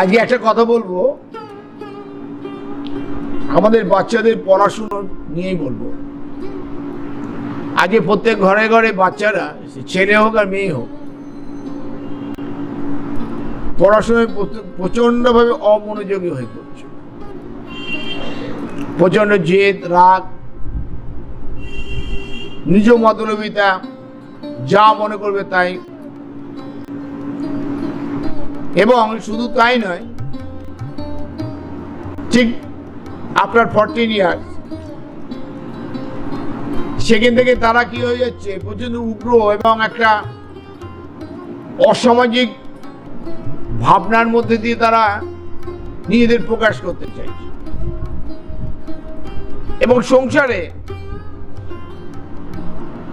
আজকে একটা কথা বলবো, আমাদের বাচ্চাদের পড়াশোনা নিয়েই বলবো। আজকে প্রত্যেক ঘরে ঘরে বাচ্চারা, ছেলে হোক আর মেয়ে হোক, পড়াশোনায় প্রচন্ডভাবে অমনোযোগী হয়ে পড়ছে। প্রচন্ড জেদ, রাগ, নিজ মতলবিতা, যা মনে করবে তাই। এবং শুধু তাই নয়, ঠিক আফটার 14 ইয়ার্স সেখান থেকে তারা কি হয়ে যাচ্ছে, প্রচন্ড উগ্র এবং একটা অসামাজিক ভাবনার মধ্যে দিয়ে তারা নিজেদের প্রকাশ করতে চাইছে এবং সংসারে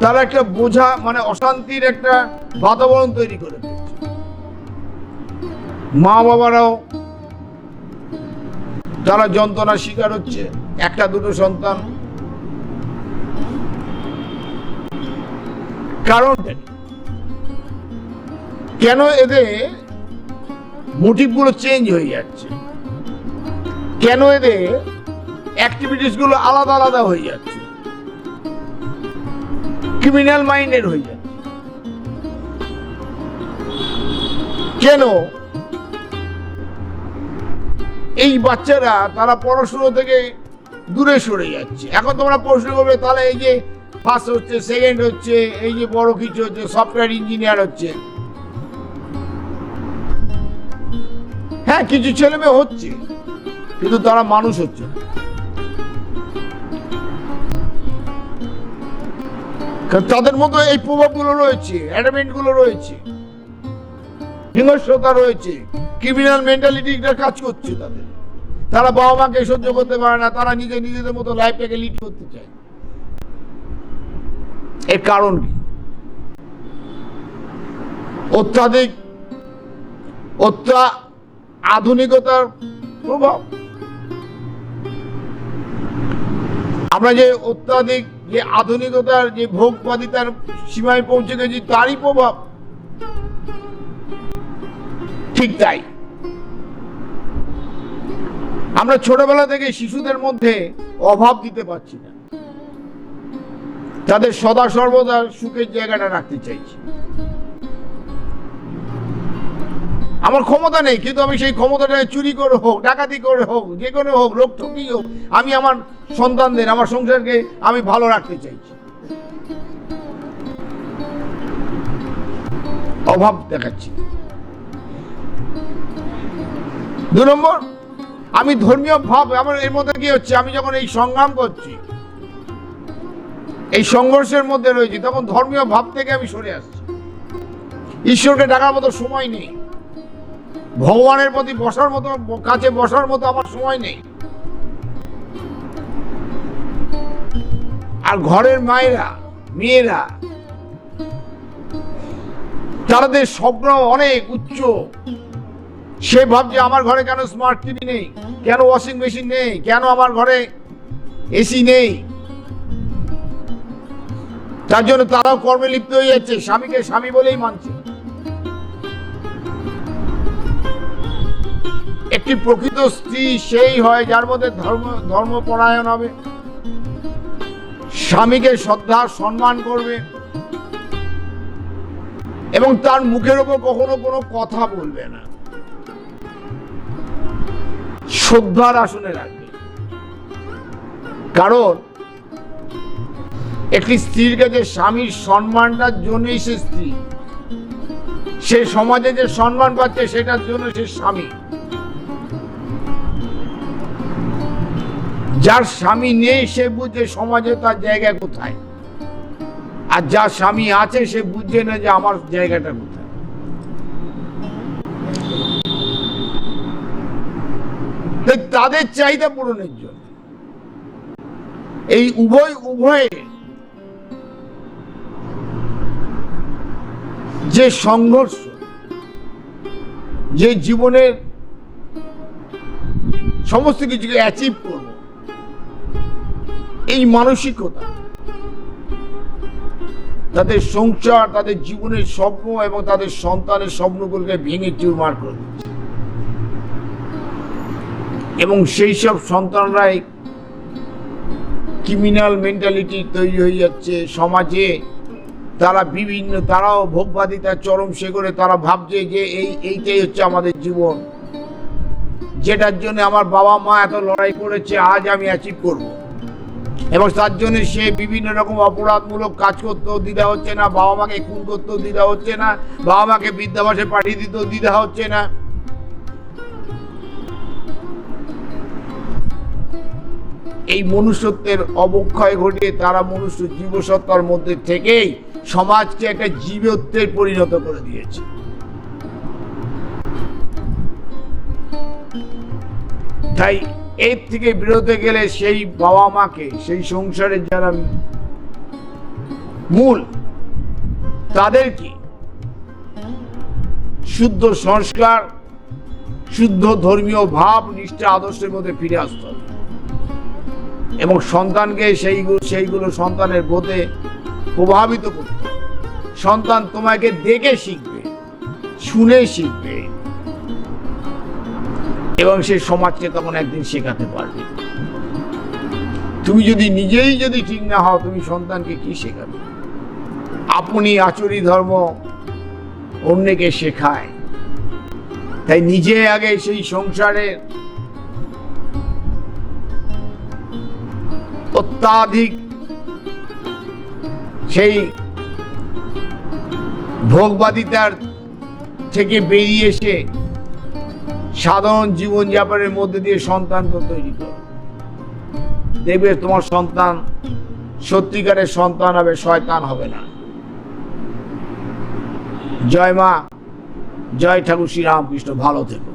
তারা একটা বোঝা, মানে অশান্তির একটা বাতাবরণ তৈরি করে দিচ্ছে। মা বাবারাও যারা যন্ত্রণার শিকার হচ্ছে, একটা দুটো সন্তান। কারণ কেন এদের মোটিভগুলো চেঞ্জ হয়ে যাচ্ছে, কেন এদের অ্যাক্টিভিটিস গুলো আলাদা আলাদা হয়ে যাচ্ছে, ক্রিমিনাল মাইন্ডেড হয়ে যাচ্ছে। কেন এই বাচ্চারা তারা পড়াশোনা থেকে দূরে সরে যাচ্ছে? এখন তোমরা প্রশ্ন করবে, তাহলে এই যে ফার্স্ট হচ্ছে, সেকেন্ড হচ্ছে, এই যে বড় কিছু হচ্ছে, সফটওয়্যার ইঞ্জিনিয়ার হচ্ছে। হ্যাঁ, কিছু ছেলে মেয়ে হচ্ছে, কিন্তু তারা মানুষ হচ্ছে না। তাদের মধ্যে এই প্রভাবগুলো রয়েছে, অ্যাডামেন্ট গুলো রয়েছে, হিংস্রতা রয়েছে, ক্রিমিনাল মেন্টালিটিটা কাজ করছে তাদের। তারা বাবা মাকে সহ্য করতে পারে না, তারা নিজেদের মতো লাইফটাকে লিড করতে চায়। এর কারণ কি? আধুনিকতার প্রভাব। আমরা যে অত্যাধিক যে আধুনিকতার যে ভোগবাদিতার সীমায় পৌঁছে গেছি, তারই প্রভাব। ঠিক তাই আমরা ছোটবেলা থেকে শিশুদের মধ্যে অভাব দিতে পারছি না, তাদের সদা সর্বদা সুখের জায়গাটা রাখতে চাইছি। আমার ক্ষমতা নেই, কিন্তু আমি সেই ক্ষমতাটা চুরি করে হোক, ডাকাতি করে হোক, যে কোনো হোক, লোক ঠকিয়ে হোক, আমি আমার সন্তানদের, আমার সংসারকে আমি ভালো রাখতে চাইছি। অভাব দেখাচ্ছি। 2 নম্বর, আমি ধর্মীয় ভাব, আমার এর মধ্যে কি হচ্ছে, আমি যখন এই সংগ্রাম করছি, এই সংঘর্ষের মধ্যে রয়েছি, তখন ধর্মীয় ভাব থেকে আমি সরে আসছি। ঈশ্বরকে ডাকার মতো সময় নেই, ভগবানের প্রতি বসার মতো, কাছে বসার মতো আমার সময় নেই। আর ঘরের মায়েরা, মেয়েরা, তাদের স্বপ্ন অনেক উচ্চ। সে ভাবছে আমার ঘরে কেন স্মার্ট টিভি নেই, কেন ওয়াশিং মেশিন নেই, কেন আমার ঘরে এসি নেই। তার জন্য তারাও কর্মে লিপ্ত হয়ে যাচ্ছে, স্বামীকে স্বামী বলেই মানছে। একটি প্রকৃত স্ত্রী সেই হয় যার মধ্যে ধর্মপরায়ণ হবে, স্বামীকে শ্রদ্ধা সম্মান করবে এবং তার মুখের ওপর কখনো কোনো কথা বলবে না, শ্রদ্ধার আসনে রাখবে। কারণ একটি স্ত্রীর কাছে স্বামীর সম্মানটার জন্যই সে স্ত্রী, সে সমাজে যে সম্মান পাচ্ছে সেটার জন্য সে স্বামী। যার স্বামী নেই সে বুঝে সমাজে তার জায়গা কোথায়, আর যার স্বামী আছে সে বুঝে না যে আমার জায়গাটা কোথায়। তাদের চাহিদা পূরণের জন্য এই উভয়ে যে সংঘর্ষ, যে জীবনের সমস্ত কিছুকে অ্যাচিভ করব, এই মানসিকতা তাদের সংসার, তাদের জীবনের স্বপ্ন এবং তাদের সন্তানের স্বপ্নগুলোকে ভেঙে চুরমার করে দিচ্ছে। এবং সেই সব সন্তানরাই ক্রিমিনাল মেন্টালিটি তৈরি হয়ে যাচ্ছে সমাজে। তারাও ভোগবাদিতার চরম শেখরে তারা ভাবছে যে এইটাই হচ্ছে আমাদের জীবন, যেটার জন্য আমার বাবা মা এত লড়াই করেছে আজ আমি অ্যাচিভ করব। এবং তার জন্য সে বিভিন্ন রকম অপরাধমূলক কাজ করতেও দ্বিধা হচ্ছে না, বাবা মাকে খুন করতেও দ্বিধা হচ্ছে না, বাবা মাকে বৃদ্ধাবাসে পাঠিয়ে দিতেও দ্বিধা হচ্ছে না। এই মনুষ্যত্বের অবক্ষয় ঘটিয়ে তারা মনুষ্য জীবসত্তার মধ্যে থেকেই সমাজকে একটা জীবত্বের পরিণত করে দিয়েছে। তাই এর থেকে বিরতে গেলে সেই বাবা মাকে, সেই সংসারের যারা মূল, তাদের কি শুদ্ধ সংস্কার, শুদ্ধ ধর্মীয় ভাব, নিষ্ঠা, আদর্শের মধ্যে ফিরে আসতে হবে এবং সন্তানকে সেইগুলো সন্তানের বোধে প্রভাবিত করতে হবে। সন্তান তোমাকে দেখে শিখবে, শুনে শিখবে এবং সেই সমাজকে তখন একদিন শেখাতে পারবে। তুমি যদি নিজেই ঠিক না হও, তুমি সন্তানকে কি শেখাবে? আপনি আচরি ধর্ম অন্যকে শেখায়। তাই নিজে আগে সেই সংসারের অত্যাধিক সেই ভোগবাদিতার থেকে বেরিয়ে এসে সাধারণ জীবনযাপনের মধ্যে দিয়ে সন্তানকে তৈরি করো। দেখবে তোমার সন্তান সত্যিকারের সন্তান হবে, শয়তান হবে না। জয় মা, জয় ঠাকুর শ্রী রামকৃষ্ণ। ভালো থেকো।